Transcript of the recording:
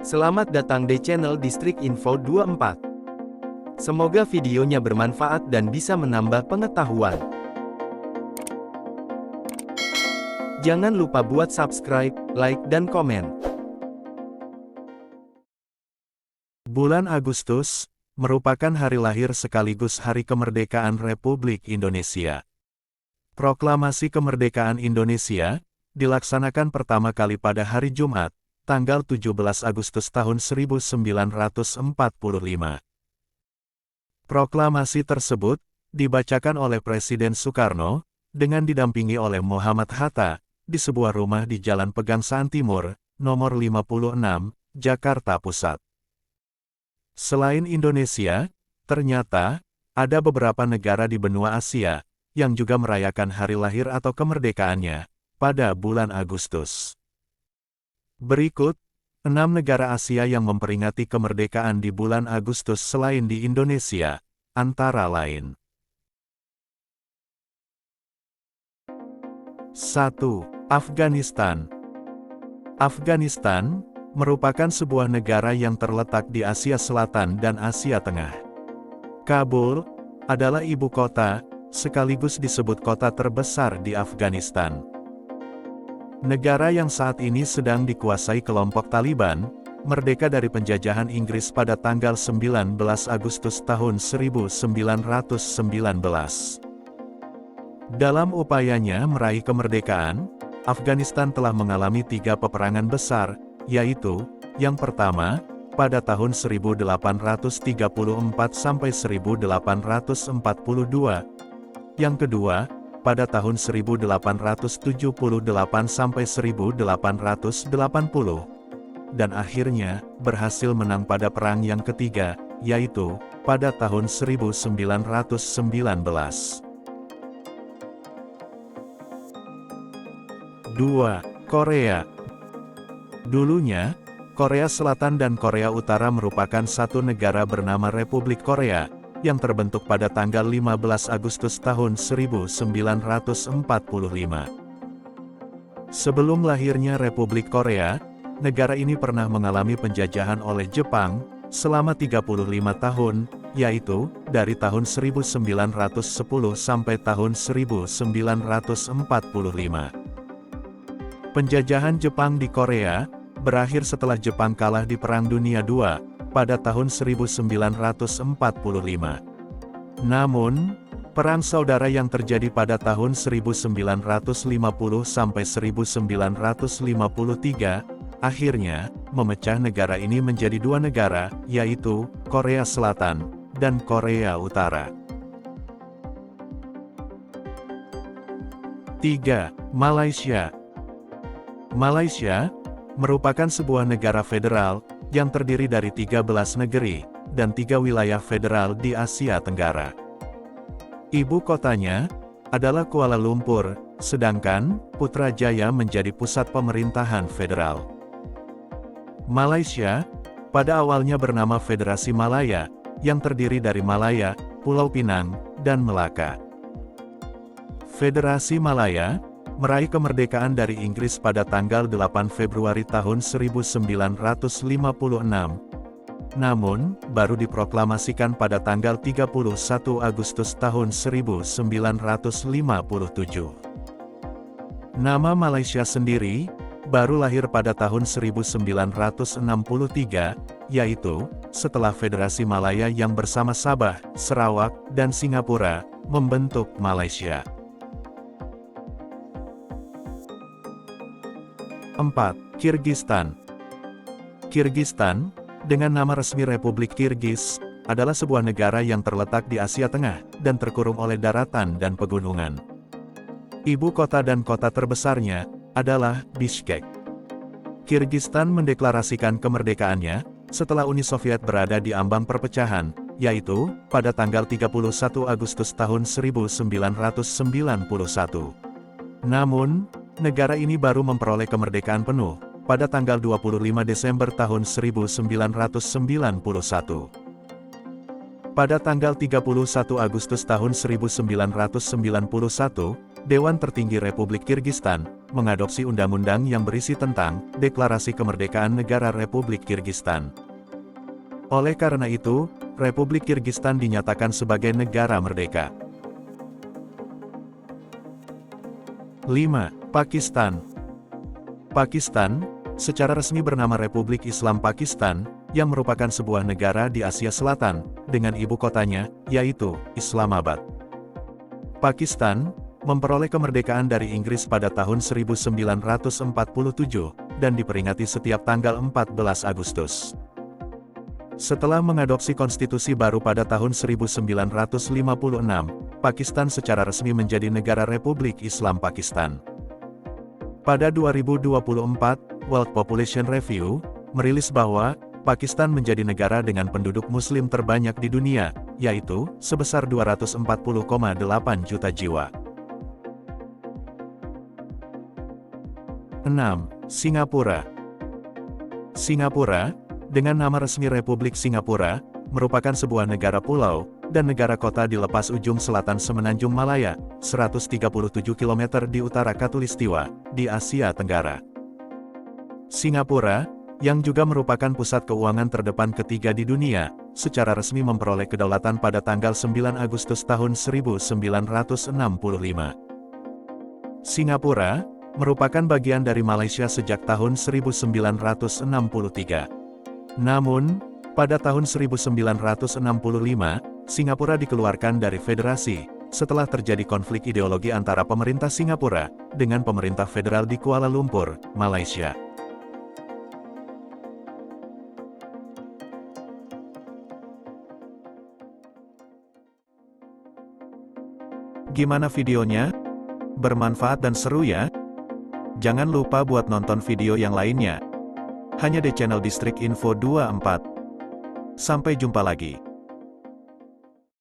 Selamat datang di channel Distrik Info 24. Semoga videonya bermanfaat dan bisa menambah pengetahuan. Jangan lupa buat subscribe, like, dan komen. Bulan Agustus merupakan hari lahir sekaligus Hari Kemerdekaan Republik Indonesia. Proklamasi Kemerdekaan Indonesia dilaksanakan pertama kali pada hari Jumat, tanggal 17 Agustus tahun 1945. Proklamasi tersebut dibacakan oleh Presiden Soekarno, dengan didampingi oleh Muhammad Hatta, di sebuah rumah di Jalan Pegangsaan Timur, nomor 56, Jakarta Pusat. Selain Indonesia, ternyata ada beberapa negara di benua Asia yang juga merayakan hari lahir atau kemerdekaannya pada bulan Agustus. Berikut 6 negara Asia yang memperingati kemerdekaan di bulan Agustus selain di Indonesia, antara lain. 1. Afghanistan. Afghanistan merupakan sebuah negara yang terletak di Asia Selatan dan Asia Tengah. Kabul adalah ibu kota, sekaligus disebut kota terbesar di Afghanistan. Negara yang saat ini sedang dikuasai kelompok Taliban, merdeka dari penjajahan Inggris pada tanggal 19 Agustus tahun 1919. Dalam upayanya meraih kemerdekaan, Afghanistan telah mengalami 3 peperangan besar, yaitu, yang pertama, pada tahun 1834 sampai 1842, yang kedua, pada tahun 1878 sampai 1880, dan akhirnya berhasil menang pada perang yang ketiga, yaitu pada tahun 1919. 2. Korea. Dulunya, Korea Selatan dan Korea Utara merupakan satu negara bernama Republik Korea, yang terbentuk pada tanggal 15 Agustus tahun 1945. Sebelum lahirnya Republik Korea, negara ini pernah mengalami penjajahan oleh Jepang selama 35 tahun, yaitu dari tahun 1910 sampai tahun 1945. Penjajahan Jepang di Korea berakhir setelah Jepang kalah di Perang Dunia II pada tahun 1945. Namun, Perang Saudara yang terjadi pada tahun 1950 sampai 1953, akhirnya, memecah negara ini menjadi 2 negara, yaitu, Korea Selatan, dan Korea Utara. 3. Malaysia. Malaysia merupakan sebuah negara federal, yang terdiri dari 13 negeri, dan 3 wilayah federal di Asia Tenggara. Ibu kotanya adalah Kuala Lumpur, sedangkan Putrajaya menjadi pusat pemerintahan federal. Malaysia, pada awalnya bernama Federasi Malaya, yang terdiri dari Malaya, Pulau Pinang, dan Melaka. Federasi Malaya meraih kemerdekaan dari Inggris pada tanggal 8 Februari tahun 1956, namun, baru diproklamasikan pada tanggal 31 Agustus tahun 1957. Nama Malaysia sendiri, baru lahir pada tahun 1963, yaitu, setelah Federasi Malaya yang bersama Sabah, Sarawak, dan Singapura, membentuk Malaysia. 4. Kirgistan. Kirgistan, dengan nama resmi Republik Kirgis, adalah sebuah negara yang terletak di Asia Tengah, dan terkurung oleh daratan dan pegunungan. Ibu kota dan kota terbesarnya, adalah Bishkek. Kirgistan mendeklarasikan kemerdekaannya, setelah Uni Soviet berada di ambang perpecahan, yaitu, pada tanggal 31 Agustus tahun 1991. Namun, negara ini baru memperoleh kemerdekaan penuh pada tanggal 25 Desember tahun 1991. Pada tanggal 31 Agustus tahun 1991, Dewan Tertinggi Republik Kirgistan mengadopsi undang-undang yang berisi tentang Deklarasi Kemerdekaan Negara Republik Kirgistan. Oleh karena itu, Republik Kirgistan dinyatakan sebagai negara merdeka. 5. Pakistan. Pakistan, secara resmi bernama Republik Islam Pakistan, yang merupakan sebuah negara di Asia Selatan, dengan ibu kotanya, yaitu Islamabad. Pakistan memperoleh kemerdekaan dari Inggris pada tahun 1947, dan diperingati setiap tanggal 14 Agustus. Setelah mengadopsi konstitusi baru pada tahun 1956, Pakistan secara resmi menjadi negara Republik Islam Pakistan. Pada 2024, World Population Review merilis bahwa Pakistan menjadi negara dengan penduduk Muslim terbanyak di dunia, yaitu sebesar 240,8 juta jiwa. 6. Singapura. Singapura, dengan nama resmi Republik Singapura, merupakan sebuah negara pulau dan negara kota di lepas ujung selatan Semenanjung Malaya, 137 km di utara Khatulistiwa, di Asia Tenggara. Singapura, yang juga merupakan pusat keuangan terdepan ketiga di dunia, secara resmi memperoleh kedaulatan pada tanggal 9 Agustus tahun 1965. Singapura merupakan bagian dari Malaysia sejak tahun 1963. Namun, pada tahun 1965, Singapura dikeluarkan dari federasi, setelah terjadi konflik ideologi antara pemerintah Singapura dengan pemerintah federal di Kuala Lumpur, Malaysia. Gimana videonya? Bermanfaat dan seru ya? Jangan lupa buat nonton video yang lainnya. Hanya di channel Distrik Info 24. Sampai jumpa lagi.